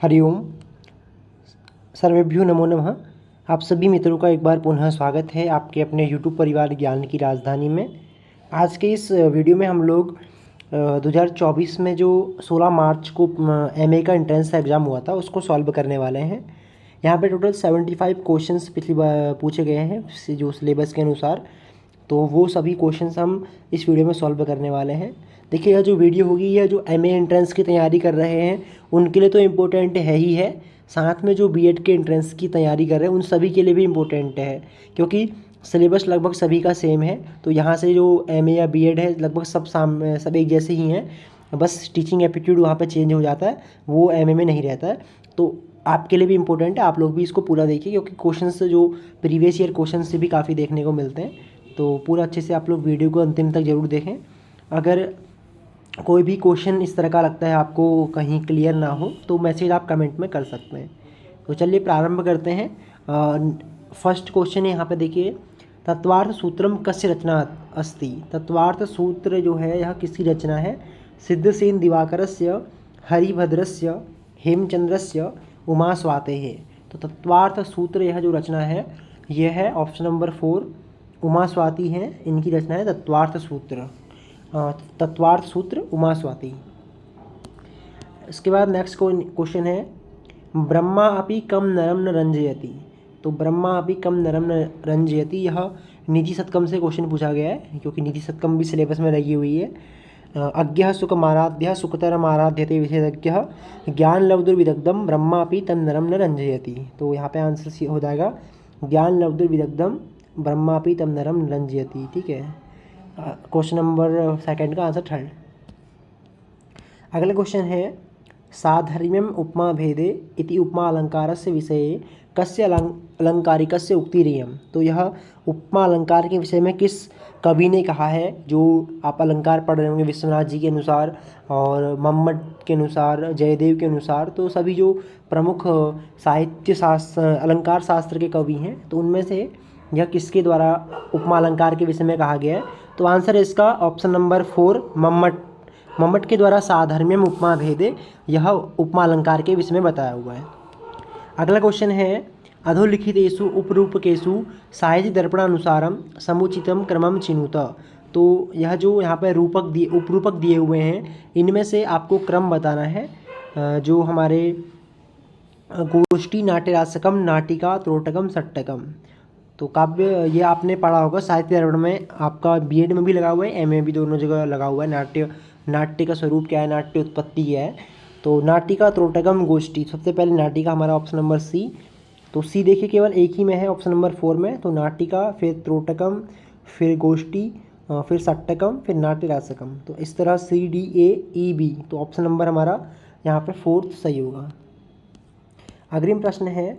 हरिओम। सर्वेभ्यो नमो नमः। आप सभी मित्रों का एक बार पुनः स्वागत है आपके अपने यूट्यूब परिवार ज्ञान की राजधानी में। आज के इस वीडियो में हम लोग 2024 में जो 16 मार्च को एमए का एंट्रेंस एग्ज़ाम हुआ था उसको सॉल्व करने वाले हैं। यहाँ पे टोटल 75 क्वेश्चंस पिछली बार पूछे गए हैं जो सिलेबस के अनुसार, तो वो सभी क्वेश्चंस हम इस वीडियो में सॉल्व करने वाले हैं। देखिए, यह जो वीडियो होगी यह जो एमए एंट्रेंस की तैयारी कर रहे हैं उनके लिए तो इम्पोर्टेंट है ही है, साथ में जो बीएड के एंट्रेंस की तैयारी कर रहे हैं उन सभी के लिए भी इम्पोर्टेंट है, क्योंकि सिलेबस लगभग सभी का सेम है। तो यहाँ से जो एमए या बीएड है लगभग सब एक जैसे ही हैं, बस टीचिंग एप्टीट्यूड वहाँ पे चेंज हो जाता है, वो एमए में नहीं रहता है। तो आपके लिए भी इम्पोर्टेंट है, आप लोग भी इसको पूरा देखिए, क्योंकि क्वेश्चंस जो प्रीवियस ईयर क्वेश्चन से भी काफ़ी देखने को मिलते हैं। तो पूरा अच्छे से आप लोग वीडियो को अंतिम तक ज़रूर देखें। अगर कोई भी क्वेश्चन इस तरह का लगता है आपको कहीं क्लियर ना हो तो मैसेज आप कमेंट में कर सकते हैं। तो चलिए प्रारंभ करते हैं। फर्स्ट क्वेश्चन है यहाँ पे देखिए, तत्वार्थ सूत्रम कस्य रचना अस्ति। तत्वार्थ सूत्र जो है यह किसकी रचना है? सिद्धसेन दिवाकरस्य, हरिभद्रस्य, हेमचंद्रस्य, उमा स्वातेः। तो तत्वार्थ सूत्र यह जो रचना है यह है ऑप्शन नंबर 4, उमा स्वाति हैं, इनकी रचना है तत्वार्थ सूत्र। तत्वार्थ सूत्र उमा स्वाति। इसके बाद नेक्स्ट क्वेश्चन है, ब्रह्मा अपि कम नरम न रंजयति। तो ब्रह्मा अपि कम नरम न रंजयति, यह निधि सतकम से क्वेश्चन पूछा गया है, क्योंकि निधि सतकम भी सिलेबस में लगी हुई है। अज्ञः सुखमाराध्यः सुखतरमाराध्यते विशेषज्ञः ज्ञान लब्धुर्विदग्धम ब्रह्मा अपि तम नरम न रंजयति। तो यहाँ पे आंसर हो जाएगा ज्ञान लब्धुर्विदग्धम ब्रह्मा अपि तम नरम न रंजयति। ठीक है, क्वेश्चन नंबर सेकंड का आंसर थर्ड। अगला क्वेश्चन है, साधर्म्यम उपमा भेदे इति उपमा अलंकारस्य विषये कस्य अलंकारिकस्य उक्तिरियम। तो यह उपमा अलंकार के विषय में किस कवि ने कहा है? जो आप अलंकार पढ़ रहे होंगे विश्वनाथ जी के अनुसार और मम्मट के अनुसार, जयदेव के अनुसार, तो सभी जो प्रमुख साहित्य शास्त्र अलंकार शास्त्र के कवि हैं, तो उनमें से यह किसके द्वारा उपमा अलंकार के विषय में कहा गया है? तो आंसर है इसका ऑप्शन नंबर 4, मम्मट के द्वारा साधर्म्यम उपमा भेदे यह उपमा अलंकार के विषय में बताया हुआ है। अगला क्वेश्चन है, अधोलिखितेषु उपरूपकेषु साहित्य दर्पणानुसारम समुचितम क्रमम चिनुत। तो यह जो यहाँ पर उपरूपक दिए हुए हैं इनमें से आपको क्रम बताना है। जो हमारे गोष्ठी, नाट्यरासकम, नाटिका, त्रोटकम, सट्टकम, तो काव्य ये आपने पढ़ा होगा साहित्य दर्पण में, आपका बीएड में भी लगा हुआ है, एमए भी दोनों जगह लगा हुआ है। नाट्य का स्वरूप क्या है, नाट्य उत्पत्ति क्या है। तो नाटिका, त्रोटकम, गोष्ठी, सबसे पहले नाटिका हमारा ऑप्शन नंबर सी। तो सी देखिए केवल एक ही में है ऑप्शन नंबर 4 में, तो नाटिका, फिर त्रोटकम, फिर गोष्ठी, फिर सट्टकम, फिर नाट्यरासकम। तो इस तरह CDAEB, तो ऑप्शन नंबर हमारा यहाँ पर 4 सही होगा। अग्रिम प्रश्न है,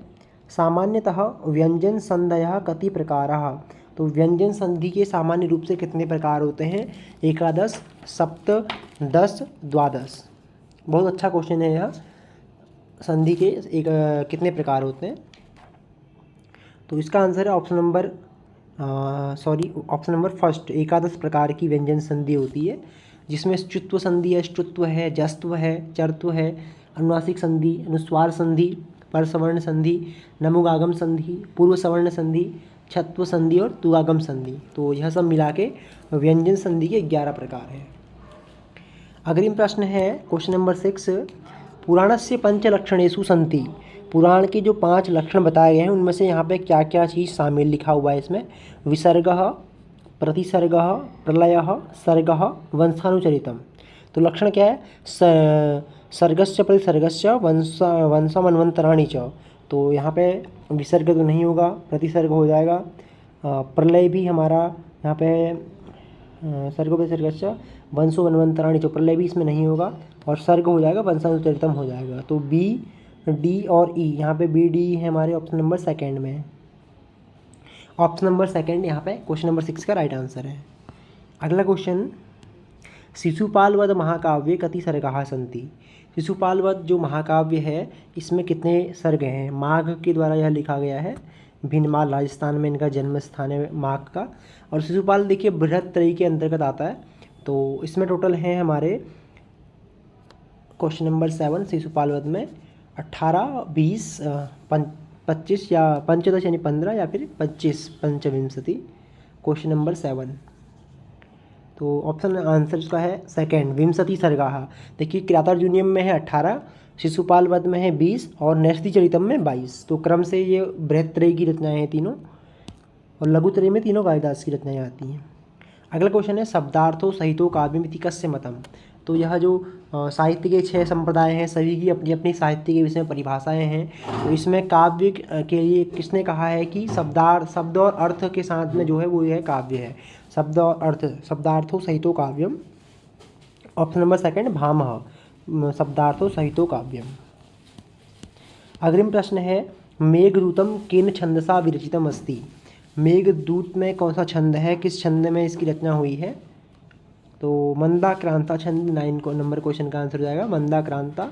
सामान्यतः व्यंजन संधयः कति प्रकारः। तो व्यंजन संधि के सामान्य रूप से कितने प्रकार होते हैं? एकादश, सप्त, 10, द्वादश। बहुत अच्छा क्वेश्चन है यह, संधि के कितने प्रकार होते हैं? तो इसका आंसर है ऑप्शन नंबर फर्स्ट, एकादश प्रकार की व्यंजन संधि होती है, जिसमें च्युत्व संधि है, श्रुत्व है, जस्त्व है, चरत्व है, अनुनासिक संधि, अनुस्वार संधि, परसवर्ण संधि, नमुगागम संधि, पूर्व सवर्ण संधि, छत्व संधि और तुगागम संधि। तो यह सब मिला के व्यंजन संधि के 11 प्रकार हैं। अग्रिम प्रश्न है क्वेश्चन नंबर 6, पुराणस्य पंचलक्षणेषु सन्ति। पुराण के जो 5 लक्षण बताए गए हैं उनमें से यहाँ पे क्या क्या चीज़ शामिल लिखा हुआ है इसमें? विसर्गः, प्रतिसर्गः, प्रलयः, सर्गः, वंशानुचरितम। तो लक्षण क्या है? सर्गस्य, प्रतिसर्गस्य, वंशमन्वन्तराणि च। तो यहाँ पे विसर्ग तो नहीं होगा, प्रतिसर्ग हो जाएगा, प्रलय भी हमारा यहाँ पे सर्ग प्रतिसर्गस्य वंशमन्वन्तराणि च, प्रलय भी इसमें नहीं होगा, और सर्ग हो जाएगा, वंशानुचरितम हो जाएगा। तो B, D और E, यहाँ पे B, D है हमारे ऑप्शन नंबर सेकेंड में। ऑप्शन नंबर सेकेंड यहाँ पे क्वेश्चन नंबर 6 का राइट आंसर है। अगला क्वेश्चन, शिशुपालवध महाकाव्ये कति सर्गाः सन्ति। शिशुपालवध जो महाकाव्य है इसमें कितने सर्ग हैं? माघ के द्वारा यह लिखा गया है, भीनमाल राजस्थान में इनका जन्म स्थान है माघ का। और शिशुपाल देखिए बृहत्त्रयी के अंतर्गत आता है। तो इसमें टोटल हैं हमारे क्वेश्चन नंबर 7 शिशुपालवध में 18, 20, 25 या पंचदश यानी 15 या फिर 25 पंचविंशति। Question number 7। तो ऑप्शन आंसर इसका है सेकेंड, विंशति सर्गाः। देखिए किरातार्जुनीयम में है 18, शिशुपाल वध में है 20 और न्यस्ति चरितम में 22। तो क्रम से ये बृहत्त्रयी की रचनाएं हैं तीनों, और लघुत्रयी में तीनों कालिदास की रचनाएं आती हैं। अगला क्वेश्चन है शब्दार्थो सहितो काव्यमिति कस्य मतम। तो यह जो साहित्य के 6 संप्रदाय हैं सभी की अपनी अपनी साहित्य के विषय में परिभाषाएं हैं। तो इसमें काव्य के लिए किसने कहा है कि शब्द और अर्थ के साथ में जो है वो यह काव्य है। शब्द और अर्थ, शब्दार्थो सहितो काव्यम। ऑप्शन नंबर सेकंड भामह, शब्दार्थो सहितो काव्यम। अग्रिम प्रश्न है मेघदूतम केन छंदसा विरचितम अस्ति। मेघदूत में कौन सा छंद है, किस छंद में इसकी रचना हुई है। तो मंदाक्रांता छंद 9 नंबर क्वेश्चन का आंसर हो जाएगा। मंदाक्रांता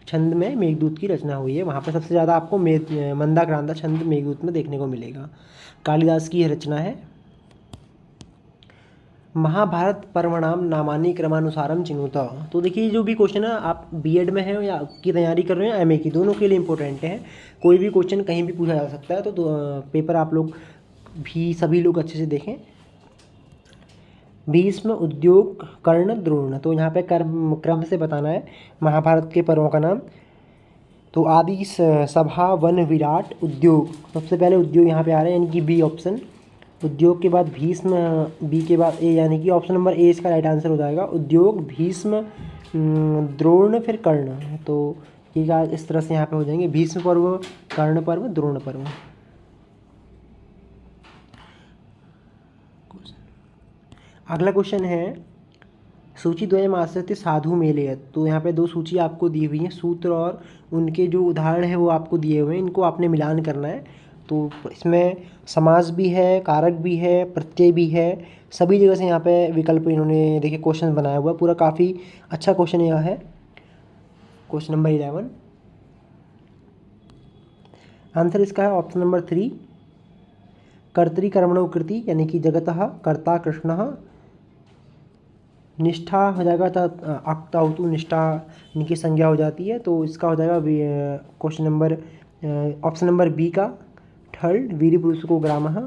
छंद में मेघदूत की रचना हुई है, वहाँ पर सबसे ज़्यादा आपको मंदाक्रांता छंद मेघदूत में देखने को मिलेगा। कालिदास की यह रचना है। महाभारत पर्वणाम नामानि क्रमानुसारम चिनुत। तो देखिए जो भी क्वेश्चन है आप बीएड में हैं या की तैयारी कर रहे हैं एमए की, दोनों के लिए इंपॉर्टेंट है। कोई भी क्वेश्चन कहीं भी पूछा जा सकता है, तो पेपर आप लोग भी सभी लोग अच्छे से देखें। भीष्म, उद्योग, कर्ण, द्रोण। तो यहाँ पे क्रम से बताना है महाभारत के पर्वों का नाम। तो आदि, सभा, वन, विराट, उद्योग। सबसे पहले उद्योग यहाँ पे आ रहा है, यानी कि बी ऑप्शन। उद्योग के बाद भीष्म, बी के बाद ए, यानी कि ऑप्शन नंबर ए इसका राइट आंसर हो जाएगा। उद्योग, भीष्म, द्रोण, फिर कर्ण। तो ये इस तरह से यहाँ पे हो जाएंगे भीष्म पर्व, कर्ण पर्व, द्रोण पर्व। अगला क्वेश्चन है सूची द्वयम आश्रित्य साधु मेलयत। तो यहाँ पे 2 सूची आपको दी हुई है, सूत्र और उनके जो उदाहरण है वो आपको दिए हुए हैं, इनको आपने मिलान करना है। तो इसमें समास भी है, कारक भी है, प्रत्यय भी है, सभी जगह से यहाँ पे विकल्प इन्होंने देखिए क्वेश्चन बनाया हुआ है। पूरा काफ़ी अच्छा क्वेश्चन यह है। क्वेश्चन नंबर 11, आंसर इसका है ऑप्शन नंबर 3, कर्तरी कर्मणो कृति, यानी कि जगतः कर्ता कृष्णः। निष्ठा हो जाएगा, अक्ताउतु निष्ठा इनकी संज्ञा हो जाती है। तो इसका हो जाएगा question number option number B का थर्ड, वीर पुरुष को ग्रामः।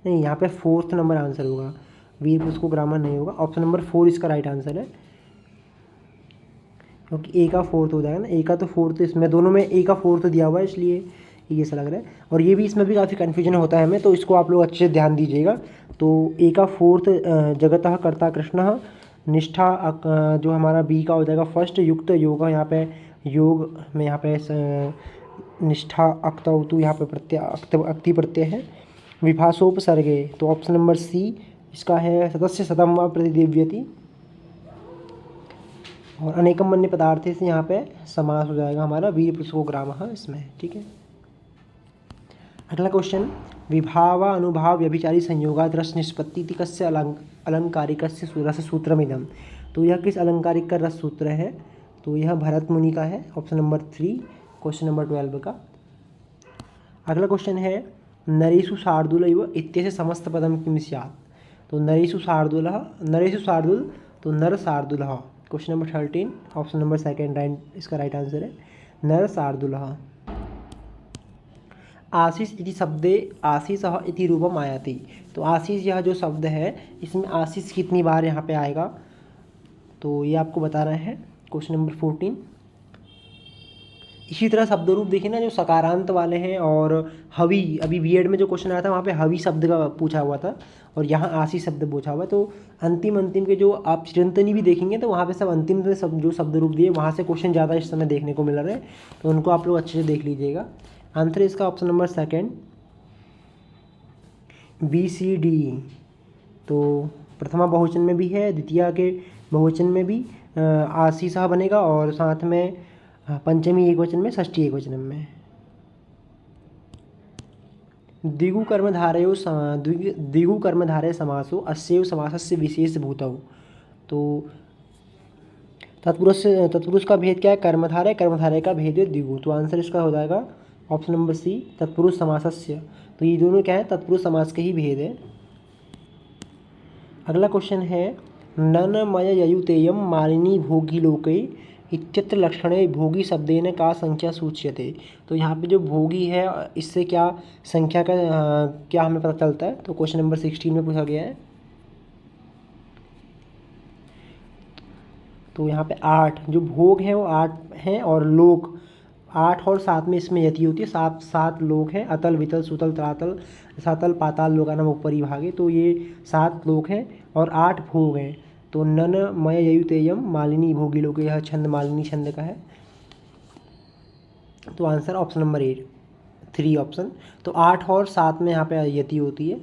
नहीं, यहाँ पे 4th नंबर आंसर होगा, वीर पुरुष को ग्रामः नहीं होगा। ऑप्शन नंबर 4 इसका राइट आंसर है, क्योंकि ए का 4th हो जाएगा ना। ए का तो 4th, इसमें दोनों में ए का 4th दिया हुआ है, इसलिए ये ऐसा लग रहा है। और ये भी इसमें भी काफ़ी कन्फ्यूजन होता है हमें, तो इसको आप लोग अच्छे से ध्यान दीजिएगा। तो ए का 4th जगतः कर्ता कृष्णः। निष्ठा जो हमारा बी का हो जाएगा फर्स्ट, युक्त योग, यहाँ पे योग में यहाँ पे निष्ठा अक्तौतु यहाँ पे प्रत्यय अक्ति प्रत्यय है। विभाषोपसर्गे, तो ऑप्शन नंबर सी इसका है सदस्य सतम व प्रतिदिव्यति। और अनेकम अन्य पदार्थ से यहाँ पे समास हो जाएगा हमारा वीर पुरुष को ग्रामः इसमें। ठीक है। अगला क्वेश्चन, विभाव अनुभाव व्यभिचारी संयोगात् रस निष्पत्ति कस्य अलंकारिकस्य रस सूत्रमिदं। तो यह किस अलंकारिक का रस सूत्र है। तो यह भरत मुनि का है, ऑप्शन नंबर 3, क्वेश्चन नंबर 12 का। अगला क्वेश्चन है नरेषु शार्दूल इत्यस्य समस्त पदम किम स्यात्। तो नरेषु शार्दूल, तो नर शार्दूलः। Question number 13, option number second इसका राइट आंसर है नर शार्दूलः। आशीष इति शब्दे आशीषः इति रूपम आयाति। तो आशीष यह जो शब्द है इसमें आशीष कितनी बार यहाँ पे आएगा, तो ये आपको बताना है। Question number 14। इसी तरह शब्द रूप देखिए ना, जो सकारांत वाले हैं, और हवि, अभी बीएड में जो क्वेश्चन आया था वहाँ पे हवि शब्द का पूछा हुआ था, और यहाँ आशीष शब्द पूछा हुआ है। तो अंतिम के जो आप चिरंतनी भी देखेंगे तो वहाँ पे सब अंतिम में सब जो शब्द रूप दिए वहाँ से क्वेश्चन ज़्यादा इस समय देखने को मिल रहे हैं, तो उनको आप लोग अच्छे से देख लीजिएगा। आंसर इसका option number second, B C D. तो प्रथमा बहुवचन में भी है, द्वितीय के बहुवचन में भी आशीषः बनेगा, और साथ में पंचमी एकवचन में, षष्ठी एकवचन में। द्विगु कर्मधारय समासो अस्यैव समासस्य विशेषभूतौ। तो तत्पुरुष का भेद क्या है, कर्मधारय का भेद है द्विगु। तो आंसर इसका हो जाएगा ऑप्शन नंबर सी, तत्पुरुष समासस्य। तो ये दोनों क्या है, तत्पुरुष समास के ही भेद है। अगला क्वेश्चन है ननमययुतेयं मालिनी भोगिलोके इत्यत्र लक्षणे भोगी शब्देन का संख्या सूच्यते। तो यहाँ पे जो भोगी है इससे क्या संख्या का क्या हमें पता चलता है? तो क्वेश्चन नंबर 16 में पूछा गया है। तो यहाँ पे 8 जो भोग है वो 8 हैं और लोक 8 और 7 में इसमें यति होती है। 7 लोक हैं, अतल वितल सुतल तरातल सातल पाताल लोकानाम ऊपरी भागे। तो ये 7 लोक हैं और 8 भोग हैं। तो ननमययुतेयं मालिनी भोगी लोके, यह छंद मालिनी छंद का है। तो आंसर ऑप्शन नंबर 3 ऑप्शन। तो 8 और 7 में यहाँ पे यति होती है।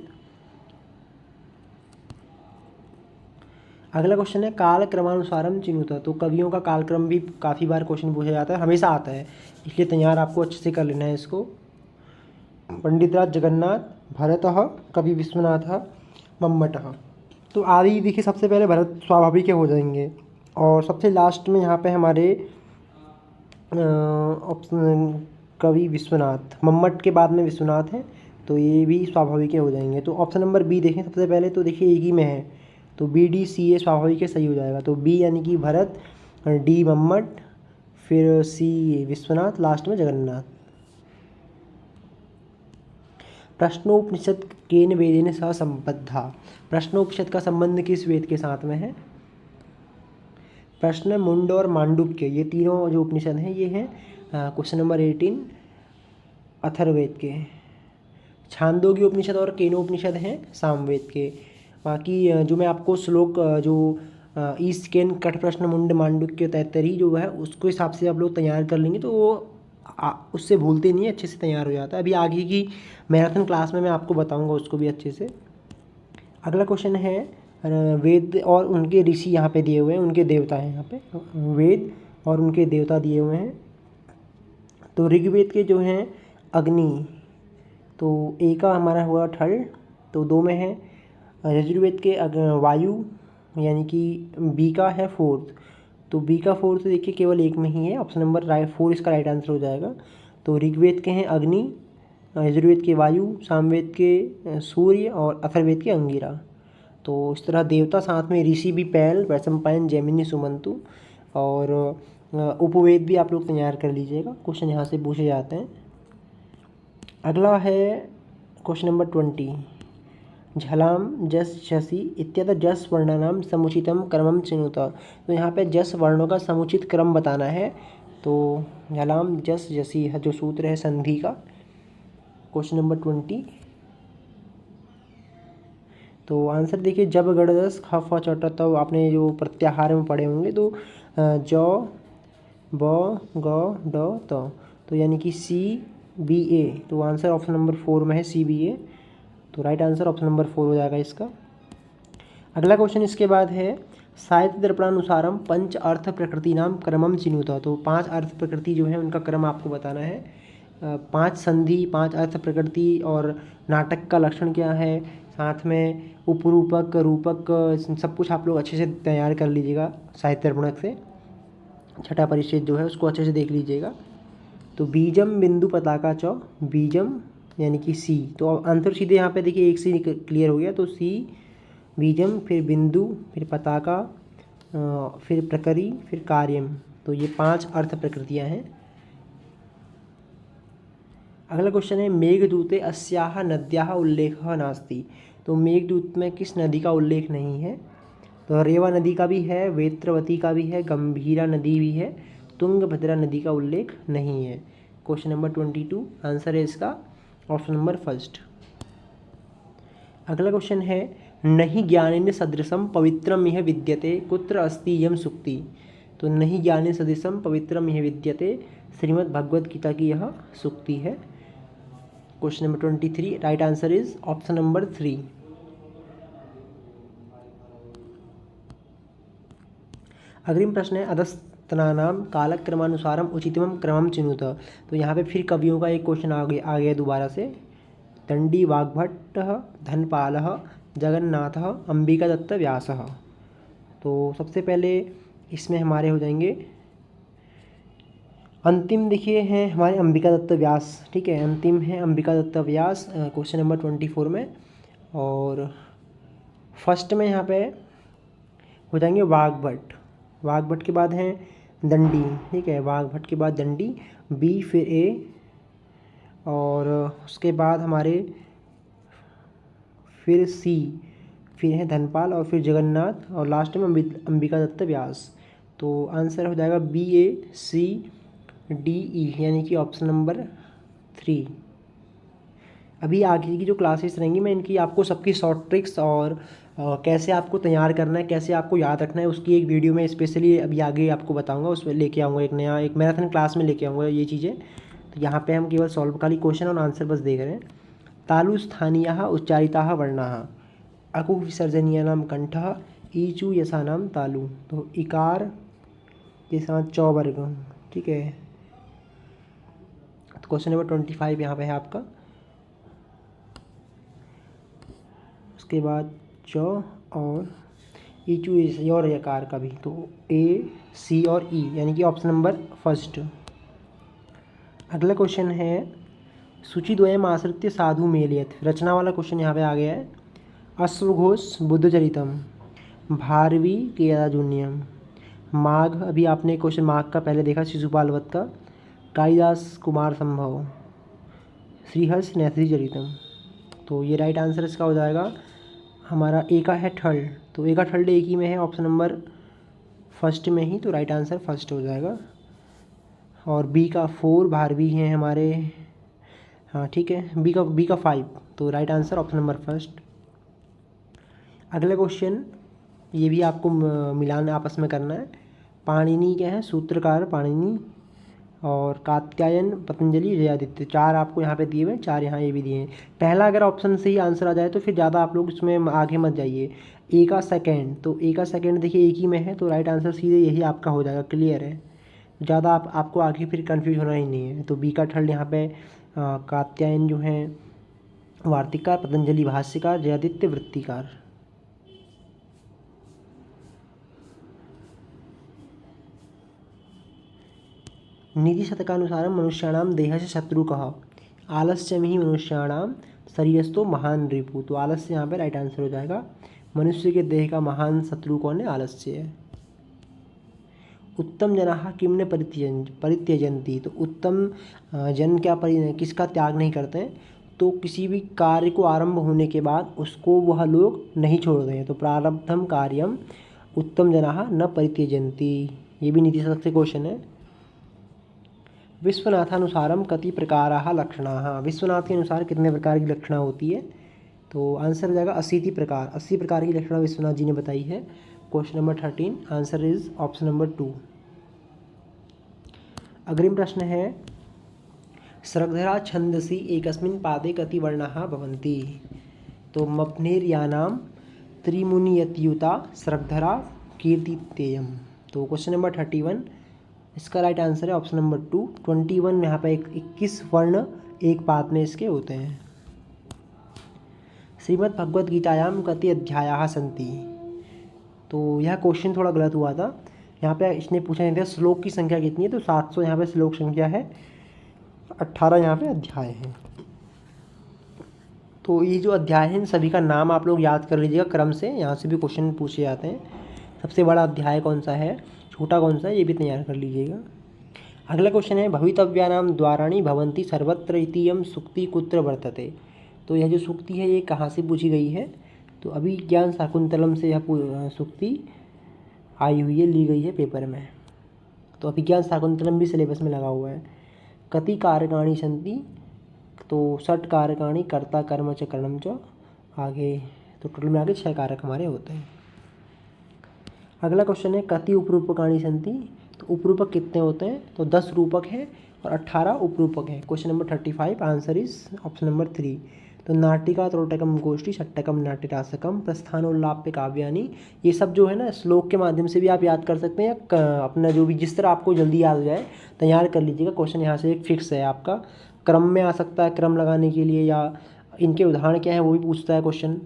अगला क्वेश्चन है काल क्रमानुसारम चिनुत। तो कवियों का कालक्रम भी काफ़ी बार क्वेश्चन पूछा जाता है, हमेशा आता है, इसलिए तैयार आपको अच्छे से कर लेना है इसको। पंडितराज जगन्नाथ, भरतः, कवि विश्वनाथ, मम्मटः। तो आदि देखिए सबसे पहले भरत स्वाभाविक हो जाएंगे और सबसे लास्ट में यहाँ पे हमारे ऑप्शन कवि विश्वनाथ, मम्मट के बाद में विश्वनाथ है, तो ये भी स्वाभाविक हो जाएंगे। तो ऑप्शन नंबर बी देखें सबसे पहले, तो देखिए एक ही में है, तो बी डी सी ए स्वाभाविक है, सही हो जाएगा। तो बी यानी कि भरत, डी मम्मट, फिर सी विश्वनाथ, लास्ट में जगन्नाथ। प्रश्नोपनिषद केन वेदेन सह संबद्धा। प्रश्नोपनिषद का संबंध किस वेद के साथ में है? प्रश्न, मुंड और मांडुक्य, ये तीनों जो उपनिषद हैं ये हैं क्वेश्चन नंबर 18 अथर्ववेद के। छांदोग्य उपनिषद और केनोपनिषद हैं सामवेद के। बाकी जो मैं आपको श्लोक जो ईस्ट केन कठ प्रश्न मुंड मांडुक्य तैतरी जो है उसको हिसाब से आप लोग तैयार कर लेंगे तो वो उससे भूलते नहीं, अच्छे से तैयार हो जाता है। अभी आगे की मैराथन क्लास में मैं आपको बताऊंगा उसको भी अच्छे से। अगला क्वेश्चन है वेद और उनके ऋषि यहाँ पे दिए हुए हैं, उनके देवता हैं यहाँ पे, वेद और उनके देवता दिए हुए हैं। तो ऋग्वेद के जो हैं अग्नि, तो ए का हमारा हुआ थर्ड, तो 2 में है। यजुर्वेद के वायु यानी कि बी का है फोर्थ, तो बी का फोर्थ देखिए केवल 1 में ही है, ऑप्शन नंबर 4 इसका राइट आंसर हो जाएगा। तो ऋग्वेद के हैं अग्नि, यजुर्वेद के वायु, सामवेद के सूर्य और अथर्ववेद के अंगिरा। तो इस तरह देवता साथ में ऋषि भी पैल, वैशंपायन, जैमिनी, सुमंतु और उपवेद भी आप लोग तैयार कर लीजिएगा, क्वेश्चन यहाँ से पूछे जाते हैं। अगला है क्वेश्चन नंबर 20 झलाम जस शशि इत्यादि जस वर्णानाम समुचितम क्रमम चिनुत। तो यहाँ पे जस वर्णों का समुचित क्रम बताना है। तो झलाम जस जसी है जो सूत्र है संधि का, क्वेश्चन नंबर 20। तो आंसर देखिए जब गणदस ख फ च ट, तो आपने जो प्रत्याहार में पढ़े होंगे, तो ज ब ग ड त, तो यानी कि सी बी ए। तो आंसर ऑप्शन नंबर 4 में है सी बी ए, तो राइट आंसर ऑप्शन नंबर 4 हो जाएगा इसका। अगला क्वेश्चन इसके बाद है साहित्य दर्पणानुसारम पंच अर्थ प्रकृति नाम क्रमम चिनुत। तो 5 अर्थ प्रकृति जो है उनका क्रम आपको बताना है। 5 संधि, 5 अर्थ प्रकृति और नाटक का लक्षण क्या है, साथ में उपरूपक रूपक सब कुछ आप लोग अच्छे से तैयार कर लीजिएगा साहित्य दर्पणक से। छठा परिच्छेद जो है उसको अच्छे से देख लीजिएगा। तो बीजम बिंदु पताका च, बीजम यानी कि सी, तो आंसर सीधे यहाँ पे देखिए एक से क्लियर हो गया। तो सी बीजम, फिर बिंदु, फिर पताका, फिर प्रकरी, फिर कार्यम। तो ये 5 अर्थ प्रकृतियाँ हैं। अगला क्वेश्चन है मेघदूते अस्याह नद्याः उल्लेखः नास्ति। तो मेघदूत में किस नदी का उल्लेख नहीं है? तो रेवा नदी का भी है, वेत्रवती का भी है, गंभीरा नदी भी है, तुंगभद्रा नदी का उल्लेख नहीं है। क्वेश्चन नंबर 22 आंसर है इसका ऑप्शन नंबर 1। अगला क्वेश्चन है नहीं ज्ञानेन सदृशम पवित्रम यह विद्यते कुत्र अस्ति यम सुक्ति। तो नहीं ज्ञानेन सदृशम पवित्रम यह विद्यते श्रीमद् भगवद गीता की यह सुक्ति है। Question number 23 right answer is option number 3। अग्रिम प्रश्न है अधस्तनानाम कालक्रमानुसारम उचितम क्रमम चिनुत। तो यहाँ पे फिर कवियों का एक क्वेश्चन आ गया दोबारा से। दंडी वाग्भट्ट, धनपाल, जगन्नाथ, अंबिका दत्त, व्यास। तो सबसे पहले इसमें हमारे हो जाएंगे अंतिम, देखिए हैं हमारे अंबिका दत्त व्यास, ठीक है, अंतिम है अंबिका दत्त व्यास क्वेश्चन नंबर 24 में। और फर्स्ट में यहाँ पे हो जाएंगे वाघभट। वाघभट के बाद हैं दंडी, ठीक है, वाघभट के बाद दंडी, बी फिर ए, और उसके बाद हमारे फिर सी, फिर है धनपाल और फिर जगन्नाथ, और लास्ट में अंबिका दत्त व्यास। तो आंसर हो जाएगा बी ए सी डी ई, यानी कि ऑप्शन नंबर 3। अभी आगे की जो क्लासेस रहेंगी मैं इनकी आपको सबकी शॉर्ट ट्रिक्स और कैसे आपको तैयार करना है, कैसे आपको याद रखना है, उसकी एक वीडियो में स्पेशली अभी आगे आपको बताऊंगा। उसमें लेके आऊँगा एक नया, एक मैराथन क्लास में लेके आऊँगा ये चीज़ें। तो यहाँ पे हम केवल सॉल्व खाली क्वेश्चन और आंसर बस देख रहे हैं। तालु स्थानीयः उच्चारिताः वर्णाः अकु विसर्जनीयानां कंठः ईचु यसानां तालु। तो इकार के साथ चौवर्ग, ठीक है। तो क्वेश्चन नंबर 25 यहाँ पे है आपका। उसके बाद च और ईचु और यकार का भी, तो ए सी और ई, यानी कि ऑप्शन नंबर फर्स्ट। अगला क्वेश्चन है सूचिद्वयम् आश्रित्य साधु मेलयत, रचना वाला क्वेश्चन यहाँ पे आ गया है। अश्वघोष बुद्धचरितम, भारवी केदाजून्यम, माघ, अभी आपने क्वेश्चन माघ का पहले देखा शिशुपाल वध का, कालिदास कुमार संभव, श्रीहर्ष नैथरी चरितम। तो ये राइट आंसर इसका हो जाएगा हमारा ए का है थर्ड। तो ए का थर्ड एक ही में है, ऑप्शन नंबर फर्स्ट में ही, तो राइट आंसर फर्स्ट हो जाएगा। और बी का 4 भारवी हैं हमारे, हाँ ठीक है, बी का 5, तो right answer option number first. अगला क्वेश्चन ये भी आपको मिलान आपस में करना है। पाणिनि क्या है, सूत्रकार पाणिनि, और कात्यायन पतंजलि जयादित्य, 4 आपको यहाँ पे दिए हुए हैं, 4 यहाँ ये भी दिए हैं। पहला अगर ऑप्शन से ही आंसर आ जाए तो फिर ज़्यादा आप लोग इसमें आगे मत जाइए। ए का सेकेंड, तो ए का सेकेंड देखिए एक ही में है, तो राइट आंसर सीधे यही आपका हो जाएगा, क्लियर है। ज़्यादा आपको आगे फिर कन्फ्यूज होना ही नहीं है। तो बी का थर्ड यहाँ पे कात्यायन जो हैं वार्तिककार, पतंजलि भाष्यकार, जयादित्य वृत्तिकार। नीति शतकानुसार मनुष्याणाम देहस्य शत्रुकः आलस्यमिहि मनुष्याणाम शरीरस्थो महान रिपु। तो आलस्य यहाँ पे राइट आंसर हो जाएगा। मनुष्य के देह का महान शत्रु कौन है, आलस्य है। उत्तम जनाः किम न परित्यजन्ति, तो उत्तम जन क्या किसका त्याग नहीं करते हैं, तो किसी भी कार्य को आरंभ होने के बाद उसको वह लोग नहीं छोड़ते हैं। तो प्रारब्धम कार्यम उत्तम जनाः न परित्यजन्ति, ये भी नीति शतक से क्वेश्चन है। विश्वनाथानुसारम कति प्रकाराः लक्षणाः, विश्वनाथ के अनुसार कितने प्रकार की लक्षणा होती है, तो आंसर हो जाएगा 80 प्रकार। 80 प्रकार की लक्षणा विश्वनाथ जी ने बताई है। Question number 13, answer is option number 2। अग्रिम प्रश्न है स्रग्धरा छंदसि एकस्मिन् पादे कति वर्णाः भवन्ति। तो मप्नेर्यानां त्रिमुनियतयुता स्रग्धरा कीर्तितेयम। तो क्वेश्चन नंबर 31, इसका राइट आंसर है ऑप्शन नंबर 2। 21 में यहाँ पे 21 वर्ण एक पाद में इसके होते हैं। श्रीमद् भगवद गीतायाम कति अध्यायाः सन्ति। तो यह क्वेश्चन थोड़ा गलत हुआ था, यहाँ पे इसने पूछा नहीं था श्लोक की संख्या कितनी है, तो 700 यहाँ पे श्लोक संख्या है, 18 यहाँ पे अध्याय है। तो ये जो अध्याय है इन सभी का नाम आप लोग याद कर लीजिएगा क्रम से, यहाँ से भी क्वेश्चन पूछे जाते हैं। सबसे बड़ा अध्याय कौन सा है, छोटा कौन सा है, ये भी तैयार कर लीजिएगा। अगला क्वेश्चन है भवितव्यानां द्वाराणि भवन्ति सर्वत्र इतीयं सुक्ति कुत्र वर्तते। तो यह जो सुक्ति है ये कहाँ से पूछी गई है, तो अभिज्ञान शाकुंतलम से यह सुक्ति आई हुई है, ली गई है पेपर में। तो अभिज्ञान शाकुंतलम भी सिलेबस में लगा हुआ है। कति कारकाणि सन्ति, तो 60 कारकाणि, कर्ता कर्म च करणम च, आगे तो टोटल में आगे 6 कारक हमारे होते हैं। अगला क्वेश्चन है कति उपरूपकाणि सन्ति, तो उपरूपक कितने होते हैं, तो 10 रूपक हैं और 18 उपरूपक हैं। Question number 35, answer is option number 3। तो नाटिका, त्रोटकम, गोष्ठी, षट्टकम, नाट्यरासकम, प्रस्थानोल्लाप्य काव्यानि, ये सब जो है ना श्लोक के माध्यम से भी आप याद कर सकते हैं, या अपना जो भी जिस तरह आपको जल्दी याद हो जाए तैयार कर लीजिएगा। क्वेश्चन यहाँ से एक फिक्स है आपका, क्रम में आ सकता है क्रम लगाने के लिए, या इनके उदाहरण क्या है वो भी पूछता है क्वेश्चन।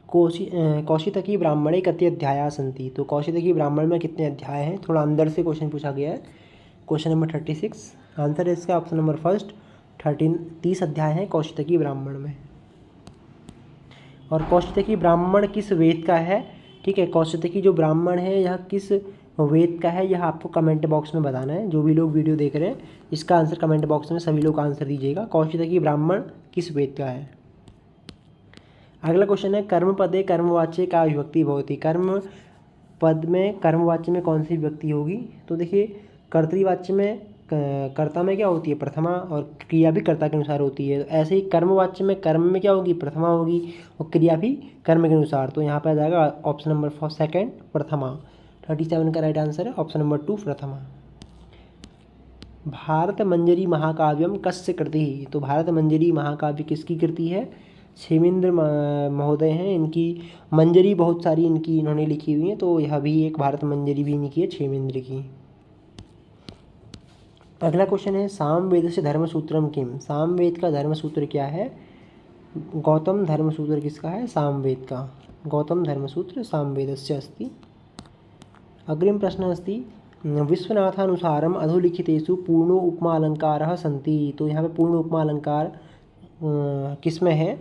कौशितकी ब्राह्मणे कति अध्यायाः सन्ति, तो कौशितकी ब्राह्मण में कितने अध्याय हैं, थोड़ा अंदर से क्वेश्चन पूछा गया है। क्वेश्चन नंबर 36, आंसर है इसका ऑप्शन नंबर फर्स्ट। 30 अध्याय हैं कौशितकी ब्राह्मण में। और कौशितकी ब्राह्मण किस वेद का है, ठीक है। कौशिकी जो ब्राह्मण है यह किस वेद का है, यह आपको कमेंट बॉक्स में बताना है। जो भी लोग वीडियो देख रहे हैं इसका आंसर कमेंट बॉक्स में सभी लोग आंसर दीजिएगा। कौशिकी ब्राह्मण किस वेद का है। अगला क्वेश्चन है कर्म पदे कर्मवाच्य का विभक्ति भवति। कर्म पद में कर्मवाच्य में कौन सी विभक्ति होगी। तो देखिए कर्तृवाच्य में कर्ता में क्या होती है प्रथमा, और क्रिया भी कर्ता के अनुसार होती है। तो ऐसे ही कर्मवाच्य में कर्म में क्या होगी प्रथमा होगी, और क्रिया भी कर्म के अनुसार। तो यहाँ पर आ जाएगा ऑप्शन नंबर सेकंड प्रथमा। 37 का राइट आंसर है ऑप्शन नंबर 2 प्रथमा। भारत मंजरी महाकाव्यम कस्य कृति। तो भारत मंजरी महाकाव्य किसकी कृति है, क्षेमेंद्र महोदय हैं। इनकी मंजरी बहुत सारी इन्होंने लिखी हुई है, तो यह भी एक भारत मंजरी भी इनकी है क्षेमेंद्र की। अगला क्वेश्चन है सामवेद से धर्मसूत्रम किम। सामवेद का धर्मसूत्र क्या है। गौतम धर्मसूत्र किसका है, सामवेद का। गौतम धर्मसूत्र सामवेदस्य अस्ति। अग्रिम प्रश्न अस्ति विश्वनाथानुसारम अधोलिखितेषु पूर्णो उपमा अलंकारः सन्ति। तो यहाँ पे पूर्ण उपमा अलंकार किसमें है,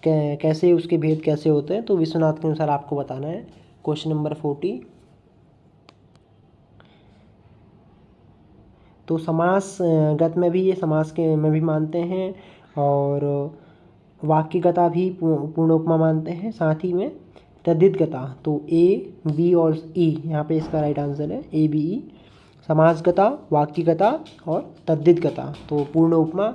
कैसे उसके भेद कैसे होते हैं। तो विश्वनाथ के अनुसार आपको बताना है। Question number 40। तो समासगत में भी ये समास के में भी मानते हैं, और वाक्यगता भी पूर्ण उपमा मानते हैं, साथ ही में तद्धितगता। तो ए बी और ई यहाँ पे इसका राइट आंसर है ए बी ई। समासगता, वाक्यगता और तद्धितगता। तो पूर्ण उपमा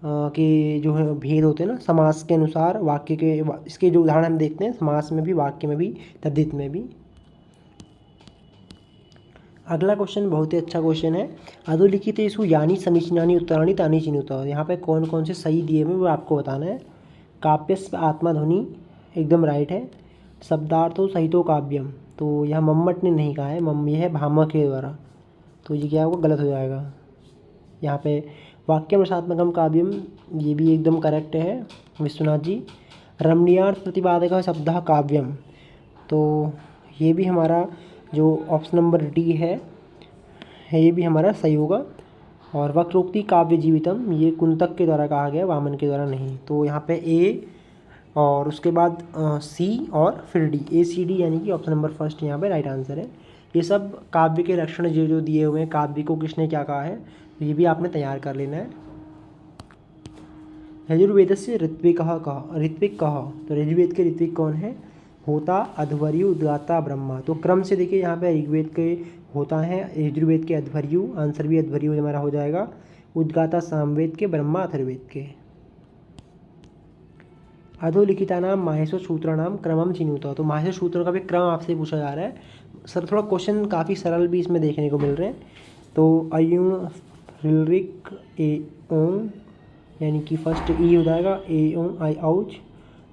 के जो है भेद होते हैं ना समास के अनुसार, वाक्य के इसके जो उदाहरण हम देखते हैं समास में भी, वाक्य में भी, तद्धित में भी। अगला क्वेश्चन बहुत ही अच्छा क्वेश्चन है। अधोलिखितेषु यानी समीचीनानि उत्तराणि तानि चिनुत। यहाँ पे कौन कौन से सही दिए हुए वो आपको बताना है। काव्यस्य आत्मध्वनि एकदम राइट है। शब्दार्थो सहितो काव्यम, तो यह मम्मट ने नहीं कहा है, यह है भामह के द्वारा, तो ये क्या होगा गलत हो जाएगा। यहाँ पे वाक्यम रसात्मकम काव्यम ये भी एकदम करेक्ट है विश्वनाथ जी। रमणीयार्थ प्रतिपादक शब्दः काव्यम, तो ये भी हमारा जो ऑप्शन नंबर डी है ये भी हमारा सही होगा। और वक्रोक्ति काव्य जीवितम ये कुंतक के द्वारा कहा गया, वामन के द्वारा नहीं। तो यहाँ पे ए और उसके बाद सी और फिर डी, ए सी डी यानी कि ऑप्शन नंबर फर्स्ट यहाँ पे राइट आंसर है। ये सब काव्य के लक्षण जो जो दिए हुए हैं, काव्य को किसने क्या कहा है, तो ये भी आपने तैयार कर लेना है। यजुर्वेद से ऋत्विक कह, तो ऋग्वेद के ऋत्विक कौन है, होता, अध्वर्यु, उद्गाता, ब्रह्मा। तो क्रम से देखिए यहाँ पे ऋग्वेद के होता है, यजुर्वेद के अध्वर्यु, आंसर भी अध्वर्यु हमारा हो जाएगा। उद्गाता सामवेद के, ब्रह्मा अथर्ववेद के। अधोलिखितानाम माहेश्वर सूत्राणाम क्रमम चिनुत। तो माहेश्वर सूत्रों का भी क्रम आपसे पूछा जा रहा है। सर थोड़ा क्वेश्चन काफ़ी सरल भी इसमें देखने को मिल रहे हैं। तो अयुण ऋल्रिक ए ओम यानी कि फर्स्ट ई हो जाएगा, ए ओम आई औच।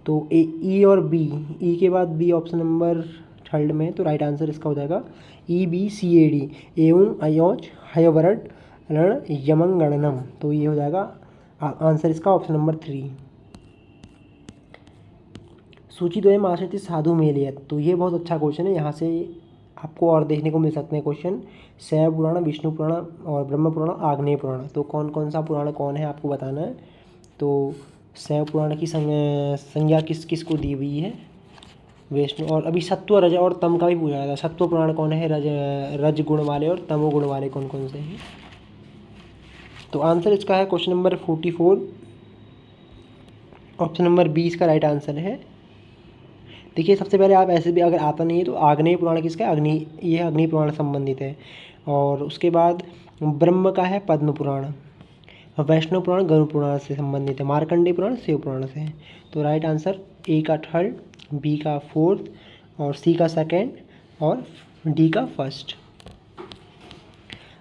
तो ए ई और बी, ई के बाद बी ऑप्शन नंबर थर्ड में, तो राइट आंसर इसका हो जाएगा E B C A D, एवं अयोच हयवरट रण यमंगणनम। तो ये हो जाएगा आंसर इसका ऑप्शन नंबर 3। सूचिद्वयम् आश्रित साधु मेलयत। तो ये बहुत अच्छा क्वेश्चन है, यहाँ से आपको और देखने को मिल सकते हैं क्वेश्चन। शैव पुराण, विष्णु पुराण और ब्रह्म पुराण, आग्नेय पुराण। तो कौन कौन सा पुराण कौन है आपको बताना है। तो शैव पुराण की संज्ञा किस किस को दी हुई है, विष्णु। और अभी सत्व, रज और तम का भी पूछा जाता है। सत्व पुराण कौन है, रज गुण वाले और तमो गुण वाले कौन कौन से हैं। तो आंसर इसका है क्वेश्चन नंबर 44, ऑप्शन नंबर 20 का राइट आंसर है। देखिए सबसे पहले आप ऐसे भी अगर आता नहीं है तो आग्नेय पुराण किसका है, ये अग्नि पुराण संबंधित है। और उसके बाद ब्रह्म का है पद्म पुराण, वैष्णव पुराण गरुड़ पुराण से संबंधित है, मार्कंडेय पुराण शिव पुराण से है। तो राइट आंसर ए का थर्ड, बी का फोर्थ और सी का सेकेंड और डी का फर्स्ट।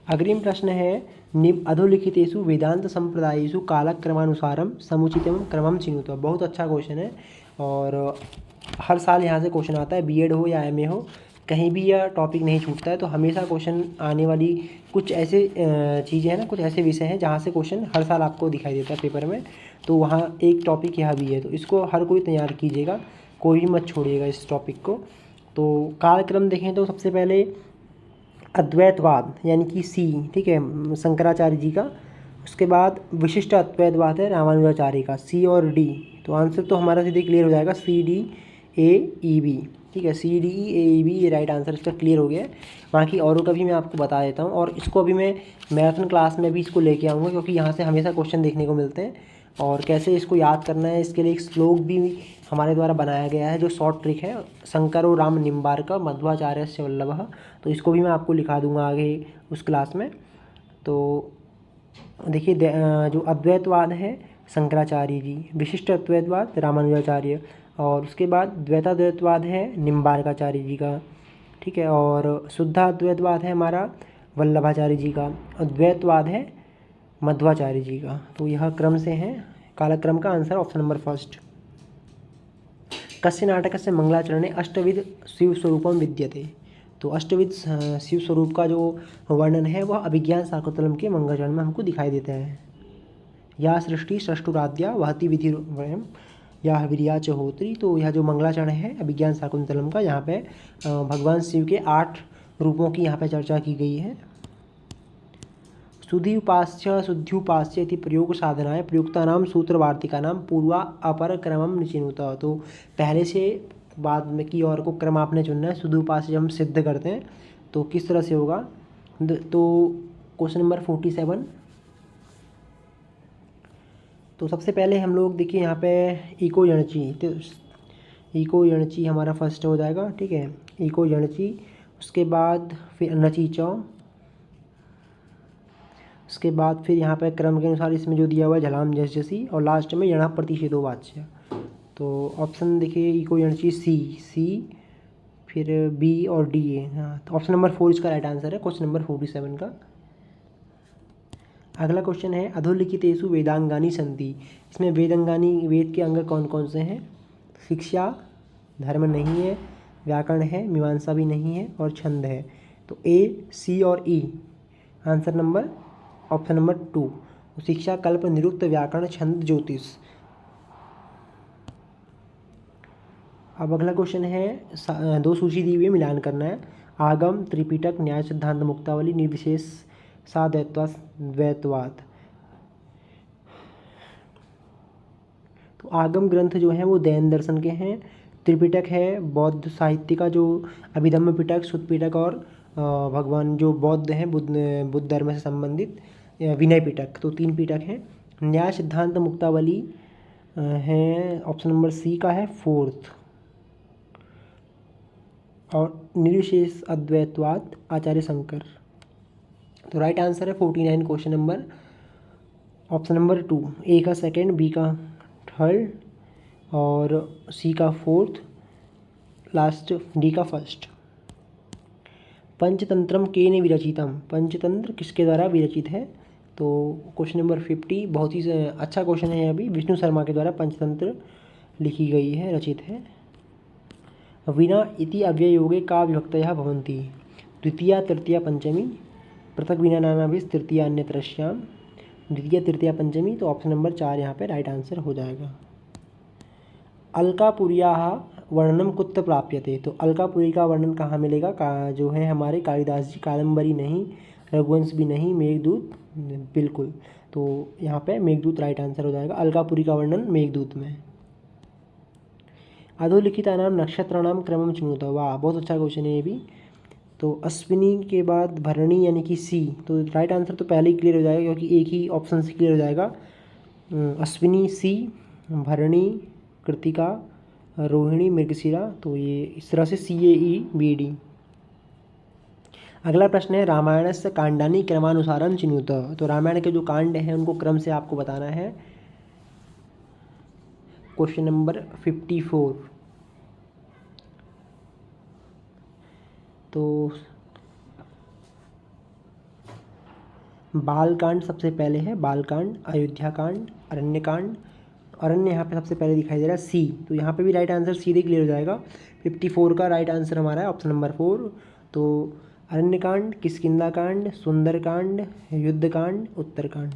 अग्रिम प्रश्न है अधोलिखितेषु वेदांत संप्रदायेषु कालक्रमानुसारम समुचितम क्रमम चिनुत। बहुत अच्छा क्वेश्चन है और हर साल यहाँ से क्वेश्चन आता है, बीएड हो या एमए हो, कहीं भी यह टॉपिक नहीं छूटता है। तो हमेशा क्वेश्चन आने वाली कुछ ऐसे चीज़ें हैं ना, कुछ ऐसे विषय हैं जहाँ से क्वेश्चन हर साल आपको दिखाई देता है पेपर में। तो वहाँ एक टॉपिक यह भी है, तो इसको हर कोई तैयार कीजिएगा, कोई भी मत छोड़िएगा इस टॉपिक को। तो कालक्रम देखें तो सबसे पहले अद्वैतवाद यानी कि सी, ठीक है, शंकराचार्य जी का। उसके बाद विशिष्ट अद्वैतवाद है रामानुजाचार्य का, सी और डी। तो आंसर तो हमारा सीधे क्लियर हो जाएगा C D A E B. ठीक है, C D E A B ये राइट आंसर इसका क्लियर हो गया है। बाकी औरों का भी मैं आपको बता देता हूँ, और इसको अभी मैं मैराथन क्लास में भी इसको लेके आऊँगा, क्योंकि यहाँ से हमेशा क्वेश्चन देखने को मिलते हैं। और कैसे इसको याद करना है, इसके लिए एक श्लोक भी हमारे द्वारा बनाया गया है, जो शॉर्ट ट्रिक है, शंकरो राम निम्बार्क मध्वाचार्य से वल्लभ। तो इसको भी मैं आपको लिखा दूंगा आगे उस क्लास में। तो देखिए, जो अद्वैतवाद है शंकराचार्य जी, विशिष्ट अद्वैतवाद रामानुजाचार्य, और उसके बाद द्वैताद्वैतवाद है निम्बार्काचार्य जी का, ठीक है, और शुद्धाद्वैतवाद है हमारा वल्लभाचार्य जी का, अद्वैतवाद है मध्वाचार्य जी का। तो यह क्रम से हैं, कालक्रम का आंसर ऑप्शन नंबर फर्स्ट। कस्य नाटकस्य मंगलाचरणे अष्टविध शिव स्वरूपम विद्यते। तो अष्टविध शिव स्वरूप का जो वर्णन है वह अभिज्ञान शाकुंतलम के मंगलाचरण में हमको दिखाई देता है। या सृष्टि सृष्टुराद्या वहति विधि वयम या वीर्या च होत्री। तो यह जो मंगलाचरण है अभिज्ञान शाकुंतलम का, यहाँ पे भगवान शिव के 8 रूपों की यहाँ पे चर्चा की गई है। सुधीउपास्य शुद्ध्युपास्य इति प्रयोग साधनाय प्रयुक्तानाम सूत्रवार्तिकानाम पूर्वा अपर क्रमम निचिनुत। तो पहले से बाद में की और को क्रम आपने चुनना है। सुधीउपास्य हम सिद्ध करते हैं तो किस तरह से होगा, तो क्वेश्चन नंबर 47। तो सबसे पहले हम लोग देखिए यहाँ पे इको यणची, तो इको यणची हमारा फर्स्ट हो जाएगा, ठीक है, इको यणची। उसके बाद फिर नचीचौ, उसके बाद फिर यहाँ पे क्रम के अनुसार इसमें जो दिया हुआ है झलाम जस जसी, और लास्ट में यणा प्रतिषेधो वाच्य। तो ऑप्शन देखिए इको यणची सी, फिर बी और डी है। हाँ, तो ऑप्शन नंबर 4 इसका राइट आंसर है क्वेश्चन नंबर 47 का। अगला क्वेश्चन है अधोलिखितेषु वेदांगानी सन्ति। इसमें वेदांगानी, वेद के अंग कौन कौन से हैं। शिक्षा, धर्म नहीं है, व्याकरण है, मीमांसा भी नहीं है, और छंद है। तो ए, सी और ई आंसर नंबर ऑप्शन नंबर 2। शिक्षा, कल्प, निरुक्त, व्याकरण, छंद, ज्योतिष। अब अगला क्वेश्चन है 2 सूची दी हुई है, मिलान करना है। आगम, त्रिपिटक, न्याय सिद्धांत मुक्तावली, निर्विशेष द्वैतवाद। तो आगम ग्रंथ जो है वो जैन दर्शन के हैं। त्रिपिटक है बौद्ध साहित्य का, जो अभिधम्म पिटक, सुत्त पिटक, और भगवान जो बौद्ध हैं, बुद्ध धर्म से संबंधित विनय पिटक। तो 3 पिटक हैं। न्याय सिद्धांत मुक्तावली है ऑप्शन नंबर सी का है 4th। और निर्विशेष अद्वैतवाद आचार्य शंकर। तो राइट आंसर है 49 क्वेश्चन नंबर ऑप्शन नंबर 2। ए का 2nd, बी का 3rd और सी का 4th, लास्ट डी का 1st। पंचतंत्रम केन विरचितम। पंचतंत्र किसके द्वारा विरचित है। तो क्वेश्चन नंबर 50 बहुत ही अच्छा क्वेश्चन है। अभी विष्णु शर्मा के द्वारा पंचतंत्र लिखी गई है, रचित है। विना इति अव्ययोगे का विभक्तयः भवन्ति। द्वितीया, तृतीया, पंचमी। पृथक विना नानाभिः तृतीया अन्यत्रस्याम्। द्वितीय, तृतीया, पंचमी। तो ऑप्शन नंबर 4 यहाँ पे राइट आंसर हो जाएगा। अलकापुर्याः वर्णनम कुत्र प्राप्यते। तो अलकापुरी का वर्णन कहाँ मिलेगा, जो है हमारे कालिदास जी। कादम्बरी नहीं, रघुवंश भी नहीं, मेघदूत बिल्कुल। तो यहाँ पे मेघदूत राइट आंसर हो जाएगा। अलकापुरी का वर्णन मेघदूत में। अधोलिखितानाम नक्षत्राणाम क्रमम चिनुत। वाह, बहुत अच्छा क्वेश्चन है ये भी। तो अश्विनी के बाद भरणी यानी कि सी। तो राइट आंसर तो पहले ही क्लियर हो जाएगा, क्योंकि एक ही ऑप्शन से क्लियर हो जाएगा। अश्विनी सी, भरणी कृतिका, रोहिणी मृगशिरा। तो ये इस तरह से CAEBD। अगला प्रश्न है रामायण से कांडानी क्रमानुसारम चिनुत। तो रामायण के जो कांड हैं उनको क्रम से आपको बताना है। Question number 54। तो बालकांड सबसे पहले है, बालकांड, अयोध्याकांड, अरण्यकांड। अरण्य यहाँ पे सबसे पहले दिखाई दे रहा है सी। तो यहाँ पे भी राइट आंसर सीधे क्लियर हो जाएगा। 54 का राइट आंसर हमारा है ऑप्शन नंबर 4। तो अरण्यकांड, किष्किंधाकांड, सुंदरकांड, युद्धकांड, उत्तरकांड।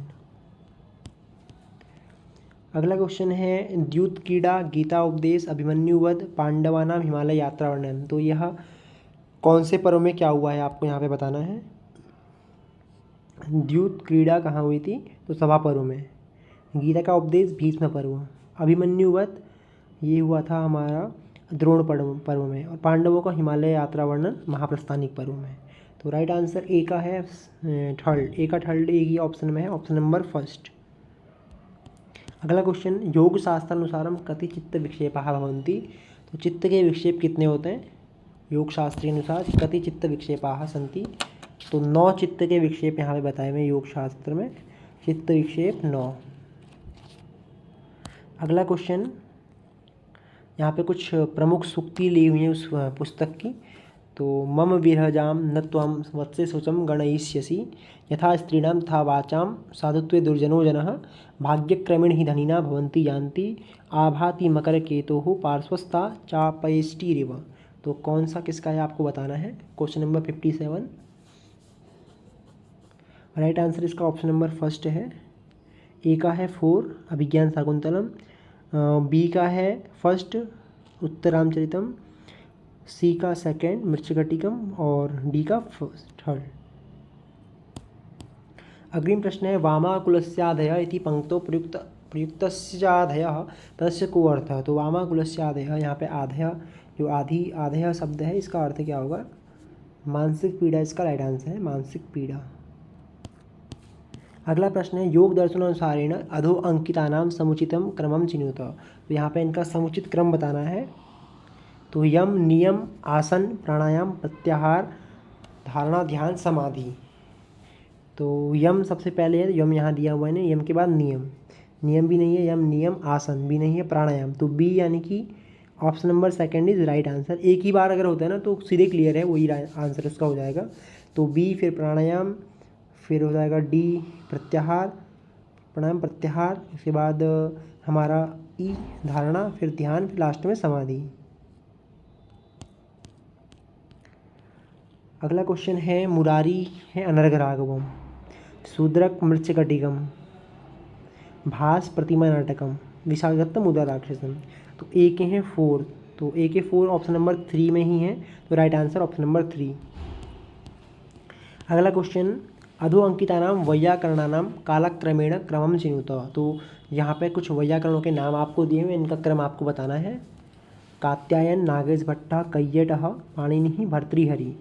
अगला क्वेश्चन है द्यूत क्रीड़ा, गीता उपदेश, अभिमन्यु वध, पांडवानाम हिमालय यात्रा वर्णन। तो यह कौन से पर्व में क्या हुआ है आपको यहाँ पे बताना है। द्यूत क्रीड़ा कहाँ हुई थी, तो सभा पर्व में। गीता का उपदेश भीष्म पर्व। अभिमन्यु वध ये हुआ था हमारा द्रोण पर्व में, और पांडवों का हिमालय यात्रा वर्णन महाप्रस्थानिक पर्व में। तो राइट आंसर ए का है थर्ड, ए का थर्ड ए की ऑप्शन में है, ऑप्शन नंबर फर्स्ट। अगला क्वेश्चन, योग शास्त्रानुसारम कति चित्त विक्षेपाः भवन्ति। तो चित्त के विक्षेप कितने होते हैं योग शास्त्र के अनुसार, कति चित्त विक्षेपाः सन्ति। तो 9 चित्त के विक्षेप यहाँ पे बताए हुए योग शास्त्र में, चित्त विक्षेप 9। अगला क्वेश्चन, यहाँ पे कुछ प्रमुख सूक्ति ली हुई है उस पुस्तक की। तो मम विरहजाम न त्वं वत्से शुचं गणयिष्यसि, यथा स्त्रीणां तथा वाचां साधुत्वे दुर्जनो जनः, भाग्यक्रमेण हि धनिना भवन्ति यान्ति, आभाति मकरकेतोः पार्श्वस्था चापयष्टिरिव। तो कौन सा किसका है आपको बताना है। Question number 57। राइट आंसर इसका ऑप्शन नंबर फर्स्ट है। ए का है 4 अभिज्ञान शाकुंतलम, बी का है फर्स्ट उत्तरामचरितम, सी का सेकंड मृच्छकटिकम और डी का थर्ड। अग्रिम प्रश्न है, वामाकुलस्याधयः इति पंक्तौ प्रयुक्तस्याधयः तस्य को अर्थः। तो वामाकुलस्याधयः, यहाँ पे आधय जो आधेय शब्द है इसका अर्थ क्या होगा, मानसिक पीड़ा इसका राइट आंसर है, मानसिक पीड़ा। अगला प्रश्न है, योग दर्शनानुसारेण अधो अंकितानां समुचितम क्रमम चिनुत। तो यहाँ पे इनका समुचित क्रम बताना है। तो यम नियम आसन प्राणायाम प्रत्याहार धारणा ध्यान समाधि। तो यम सबसे पहले है, यम यहाँ दिया हुआ है ना, यम के बाद नियम, नियम भी नहीं है, यम नियम आसन भी नहीं है, प्राणायाम। तो बी यानी कि option number second is right answer. एक ही बार अगर होता है ना तो सीधे क्लियर है, वही आंसर उसका हो जाएगा। तो बी, फिर प्राणायाम, फिर हो जाएगा डी प्रत्याहार, प्राणायाम प्रत्याहार, उसके बाद हमारा ई धारणा, फिर ध्यान, फिर लास्ट में समाधि। अगला क्वेश्चन है, मुरारी है अनर्घ राघवम, शूद्रक मृच्छकटिकम, भास प्रतिमा नाटकम, विशाखदत्तम उदर राक्षसम। तो ए के हैं 4, तो ए के 4 ऑप्शन नंबर 3 में ही है, तो राइट आंसर ऑप्शन नंबर 3। अगला क्वेश्चन, अधो अंकितानाम वैयाकरणानां कालक्रमेण क्रमम चिनुत। तो यहाँ पे कुछ वैयाकरणों के नाम आपको दिए हुए, इनका क्रम आपको बताना है। कात्यायन, नागेशभट्ट, कैयटः, पाणिनि, भर्तृहरि।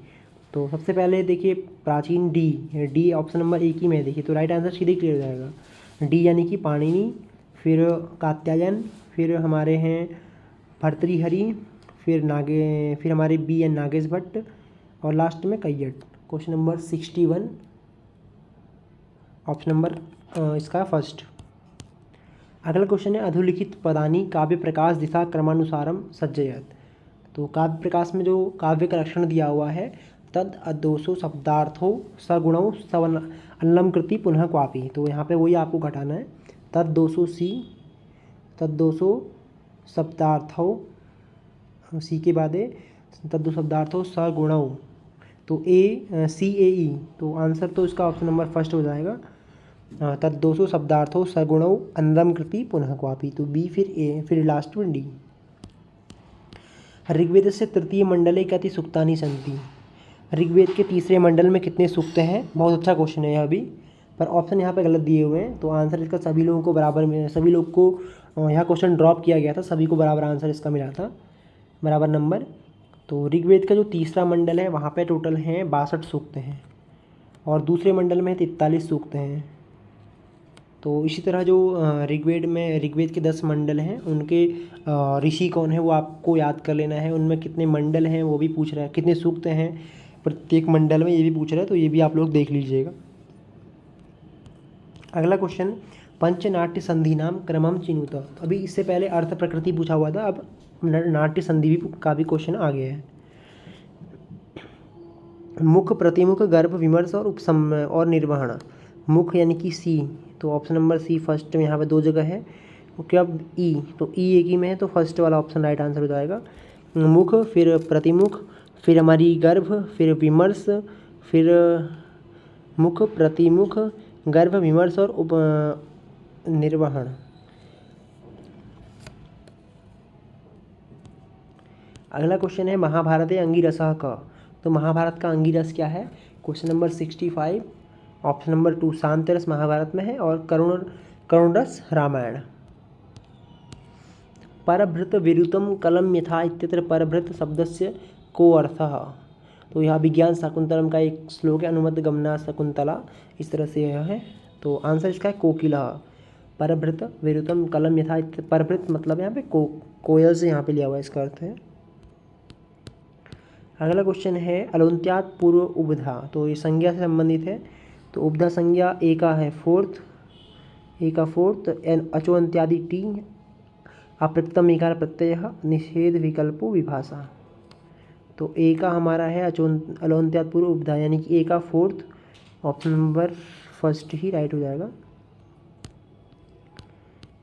तो सबसे पहले देखिए प्राचीन डी ऑप्शन नंबर 1 ही में देखिए, तो राइट आंसर सीधे क्लियर हो जाएगा, डी यानी कि पाणिनि, फिर कात्यायन, फिर हमारे हैं भर्तृहरि, फिर हमारे बी एन नागेशभट्ट और लास्ट में Kaiyata. Question number 61 option number इसका फर्स्ट। अगला क्वेश्चन है, अधोलिखित पदानि काव्य प्रकाश दिशा क्रमानुसारम सज्जयत। तो काव्य प्रकाश में जो काव्य का लक्षण दिया हुआ है, तद अदोषो शब्दार्थो सगुणौ सवनल्लम कृति पुनः क्वापि। तो यहाँ पे वही आपको घटाना है, तद दोषो शब्दार्थो, सी के बाद तद शब्दार्थो सगुणौ, तो ए सी ए ई। तो आंसर तो इसका ऑप्शन नंबर फर्स्ट हो जाएगा, तद दोषो शब्दार्थो सगुणौ अन्नम कृति पुनः क्वापि। तो बी, फिर ए, फिर लास्ट में डी। ऋग्वेद से तृतीय मंडले कति सूक्तानि सन्ति। ऋग्वेद के तीसरे मंडल में कितने सूक्त हैं। बहुत अच्छा क्वेश्चन है यह भी, पर ऑप्शन यहाँ पे गलत दिए हुए हैं। तो आंसर इसका सभी लोगों को बराबर में, सभी लोग को यह क्वेश्चन ड्रॉप किया गया था, सभी को बराबर आंसर इसका मिला था, बराबर नंबर। तो ऋग्वेद का जो तीसरा मंडल है वहाँ पे टोटल हैं 62 सूक्त हैं, और दूसरे मंडल में 43 सूक्त हैं। तो इसी तरह जो ऋग्वेद के 10 मंडल हैं, उनके ऋषि कौन है वो आपको याद कर लेना है। उनमें कितने मंडल हैं वो भी पूछ रहा है, कितने सूक्त हैं प्रत्येक मंडल में ये भी पूछ रहा है, तो ये भी आप लोग देख लीजिएगा। अगला क्वेश्चन, पंचनाट्य संधि नाम क्रमम चिनुत। अभी इससे पहले अर्थ प्रकृति पूछा हुआ था, अब नाट्य संधि का भी क्वेश्चन आ गया है। मुख, प्रतिमुख, गर्भ, विमर्श और उपसमय और निर्वहन। मुख यानी कि सी, तो ऑप्शन नंबर सी फर्स्ट में, यहाँ पे 2 जगह है। ओके, अब ई, तो ई एक ही में है, तो फर्स्ट वाला ऑप्शन राइट आंसर हो जाएगा। मुख, फिर प्रतिमुख, फिर हमारी गर्भ, फिर विमर्श, फिर मुख, प्रतिमुख, गर्भ, विमर्श और निर्वहन। अगला क्वेश्चन है, महाभारते अंगिरसः क। तो महाभारत का अंगिरस क्या है। क्वेश्चन नंबर 65 ऑप्शन नंबर 2 शांतरस महाभारत में है, और करुण रस रामायण। परभृत विरुतम कलम यथा इत्यत्र परभृत शब्दस्य को अर्थः। तो यह विज्ञान शाकुंतलम का एक श्लोक है, अनुमत गमना शकुंतला, इस तरह से यह है। तो आंसर इसका है कोकिला। परभृत विरुतम कलम यथा, परभृत मतलब यहाँ पे कोयल से यहाँ पे लिया हुआ इसका अर्थ है। अगला क्वेश्चन है अलोन्त्यात पूर्व उपधा। तो ये संज्ञा से संबंधित है। तो उपधा संज्ञा एका है फोर्थ, एका फोर्थ, अचो अंत्यादि टी, अप्रत्यम इकार प्रत्यय, निषेध विकल्पो विभाषा। तो ए का हमारा है अलोन्त्यात पूर्व उपधा, यानी कि ए का फोर्थ, ऑप्शन नंबर फर्स्ट ही राइट हो जाएगा।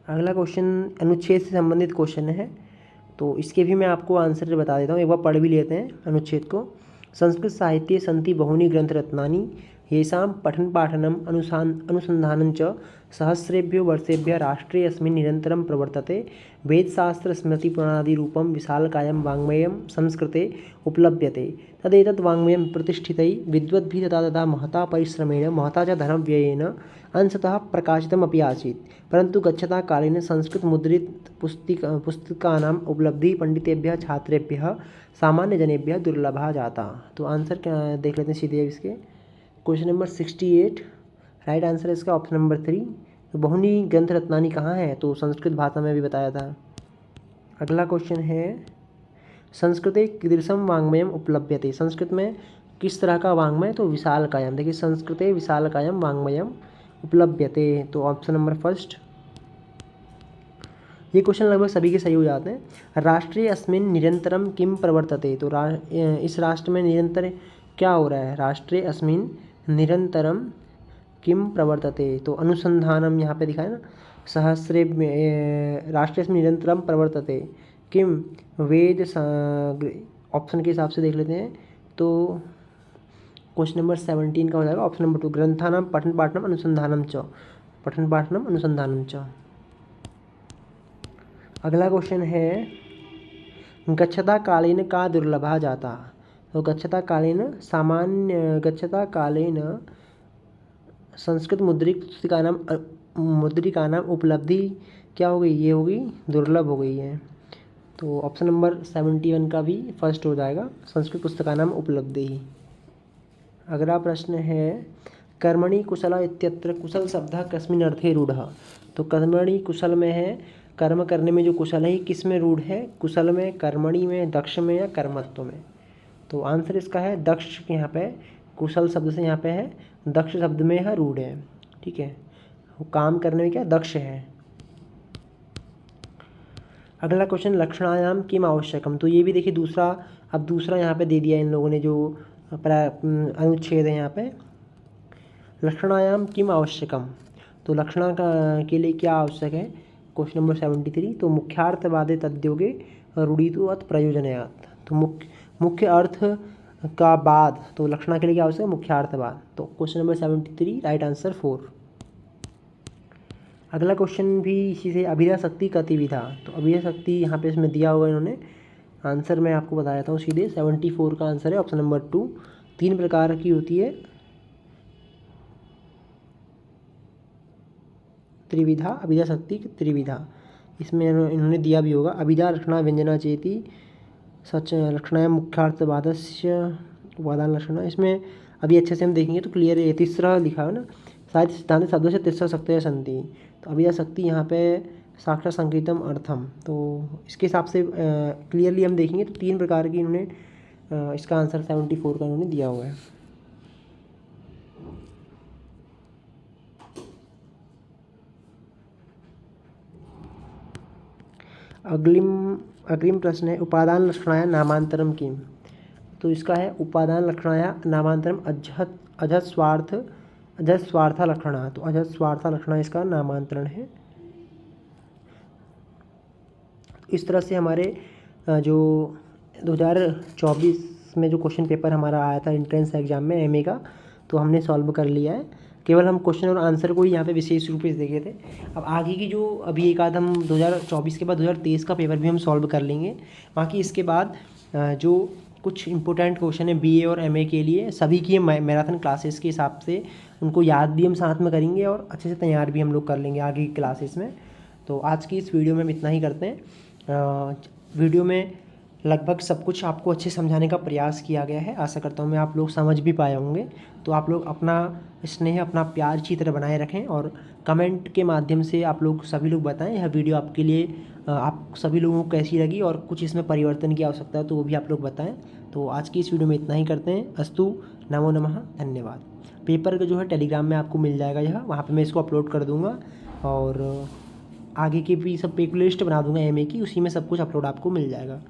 अगला क्वेश्चन अनुच्छेद से संबंधित क्वेश्चन है। तो इसके भी मैं आपको आंसर बता देता हूँ, एक बार पढ़ भी लेते हैं अनुच्छेद को। संस्कृत साहित्ये सन्ति बहूनि ग्रंथ रत्नानि येषां पठन पाठनम अनुसंधानं च सहस्रेभ्यो वर्षेभ्यः राष्ट्रे अस्मिन् निरन्तरं प्रवर्तते। वेदशास्त्र स्मृति पुराणादि रूपं विशालकायं वाङ्मयं संस्कृते उपलभ्यते। तदेतत् वाङ्मयं प्रतिष्ठितै विद्वद्भिः तथा तथा महता परिश्रमेण महता च धनव्ययेन अंशतः प्रकाशितमपि आसीत्, परन्तु गच्छता कालेन संस्कृत मुद्रित पुस्तकानाम् उपलब्धिः पंडितेभ्यः छात्रेभ्यः सामान्यजनेभ्यः दुर्लभा जाता। तो आंसर क्या देख लेते हैं सीधे इसके। क्वेश्चन नंबर 68 राइट आंसर है इसका ऑप्शन नंबर 3। तो बहुनी ग्रंथ रत्नानि कहाँ है, तो संस्कृत भाषा में भी बताया था। अगला क्वेश्चन है संस्कृते कीदृशं वाङ्मयम् उपलभ्यते। संस्कृत में किस तरह का वाङ्मय, तो विशालकायम। देखिए संस्कृते विशालकायम वाङ्मयम् उपलभ्यते, तो ऑप्शन नंबर फर्स्ट। ये क्वेश्चन लगभग सभी के सही हो जाते हैं। राष्ट्रे अस्मिन् निरंतरम किम प्रवर्तते। तो इस राष्ट्र में निरंतर क्या हो रहा है। राष्ट्रे अस्मिन् निरंतरम किम प्रवर्तते, तो अनुसंधानम यहाँ पे दिखा है ना। सहस्रे राष्ट्रे अस्मिन् निरंतरम प्रवर्तते किम वेद, ऑप्शन के हिसाब से देख लेते हैं। तो क्वेश्चन नंबर 17 का हो जाएगा ऑप्शन नंबर 2, ग्रंथानाम पठन पाठनम अनुसंधानम च, पठन पाठनम अनुसंधानम च। अगला क्वेश्चन है गच्छता कालेन का दुर्लभा जाता। तो गच्छता कालेन संस्कृत मुद्रिकानाम उपलब्धि क्या हो गई, ये हो गई दुर्लभ हो गई है। तो ऑप्शन नंबर 71 का भी फर्स्ट हो जाएगा, संस्कृत पुस्तकानाम उपलब्धि। अगला प्रश्न है कर्मणि कुशल इत्यत्र कुशल शब्द कस्मिन् अर्थे रूढ़। तो कर्मणि कुशल में है, कर्म करने में जो कुशल है किस में रूढ़ है, कुशल में, कर्मणि में, दक्ष में या कर्मत्व में। तो आंसर इसका है दक्ष के यहाँ पे, कुशल शब्द से यहाँ पे है दक्ष शब्द में है रूढ़ है। ठीक है, काम करने में क्या दक्ष है। अगला क्वेश्चन लक्षणायाम किम आवश्यकम। तो ये भी देखिए दूसरा यहाँ पे दे दिया इन लोगों ने, जो अनुच्छेद है यहाँ पे लक्षणायाम किम आवश्यकम। तो लक्षणा के लिए क्या आवश्यक है, क्वेश्चन नंबर 73। तो मुख्यार्थवादे तद्योगे रूढ़ितो अथ प्रयोजनयात्। तो मुख्य अर्थ का बाद, तो लक्षणा के लिए क्या आवश्यक है, मुख्यार्थवाद। तो क्वेश्चन नंबर 73 राइट आंसर 4। अगला क्वेश्चन भी इसी से, अभिधा शक्ति गतिविधा। तो अभिधा शक्ति यहाँ पे इसमें दिया हुआ इन्होंने, आंसर मैं आपको बता देता हूँ सीधे। 74 का आंसर है ऑप्शन नंबर 2। 3 प्रकार की होती है त्रिविधा, अभिधा शक्ति त्रिविधा। इसमें इन्होंने दिया भी होगा अभिधा लक्षणा व्यंजना चेति सच लक्षणा मुख्यार्थवादस्य उपादान लक्षणा। इसमें अभी अच्छे से हम देखेंगे तो क्लियर है, तीसरा लिखा है ना, शायद सिद्धांत शब्दों से तीसरा शक्ति संति। तो अभिधा शक्ति यहाँ पे साक्षात संकेतम अर्थम। तो इसके हिसाब से क्लियरली हम देखेंगे तो 3 प्रकार की इन्होंने इसका आंसर 74 का इन्होंने दिया हुआ है। अग्रिम प्रश्न है उपादान लक्षणाया नामांतरम किम। तो इसका है उपादान लक्षणाया नामांतरम अजत स्वार्थ लक्षणा। तो अजत स्वार्थ लक्षणा इसका नामांतरण है। इस तरह से हमारे जो 2024 में जो क्वेश्चन पेपर हमारा आया था एंट्रेंस एग्जाम में एमए का, तो हमने सॉल्व कर लिया है। केवल हम क्वेश्चन और आंसर को ही यहाँ पे विशेष रूप से देखे थे। अब आगे की जो अभी एक आध हम 2024 के बाद 2023 का पेपर भी हम सॉल्व कर लेंगे। बाकी इसके बाद जो कुछ इंपॉर्टेंट क्वेश्चन है बीए और एमए के लिए, सभी की मैराथन क्लासेस के हिसाब से उनको याद भी हम साथ में करेंगे और अच्छे से तैयार भी हम लोग कर लेंगे आगे की क्लासेस में। तो आज की इस वीडियो में हम इतना ही करते हैं। वीडियो में लगभग सब कुछ आपको अच्छे समझाने का प्रयास किया गया है। आशा करता हूँ मैं आप लोग समझ भी पाए होंगे। तो आप लोग अपना स्नेह, अपना प्यार अच्छी तरह बनाए रखें और कमेंट के माध्यम से आप लोग सभी लोग बताएं यह वीडियो आपके लिए आप सभी लोगों को कैसी लगी और कुछ इसमें परिवर्तन की आवश्यकता है तो वो भी आप लोग बताएं। तो आज की इस वीडियो में इतना ही करते हैं। अस्तु, नमो नमः, धन्यवाद। पेपर का जो है टेलीग्राम में आपको मिल जाएगा, यह वहाँ पे मैं इसको अपलोड कर दूँगा और आगे की भी सब एक लिस्ट बना दूँगा एमए की, उसी में सब कुछ अपलोड आपको मिल जाएगा।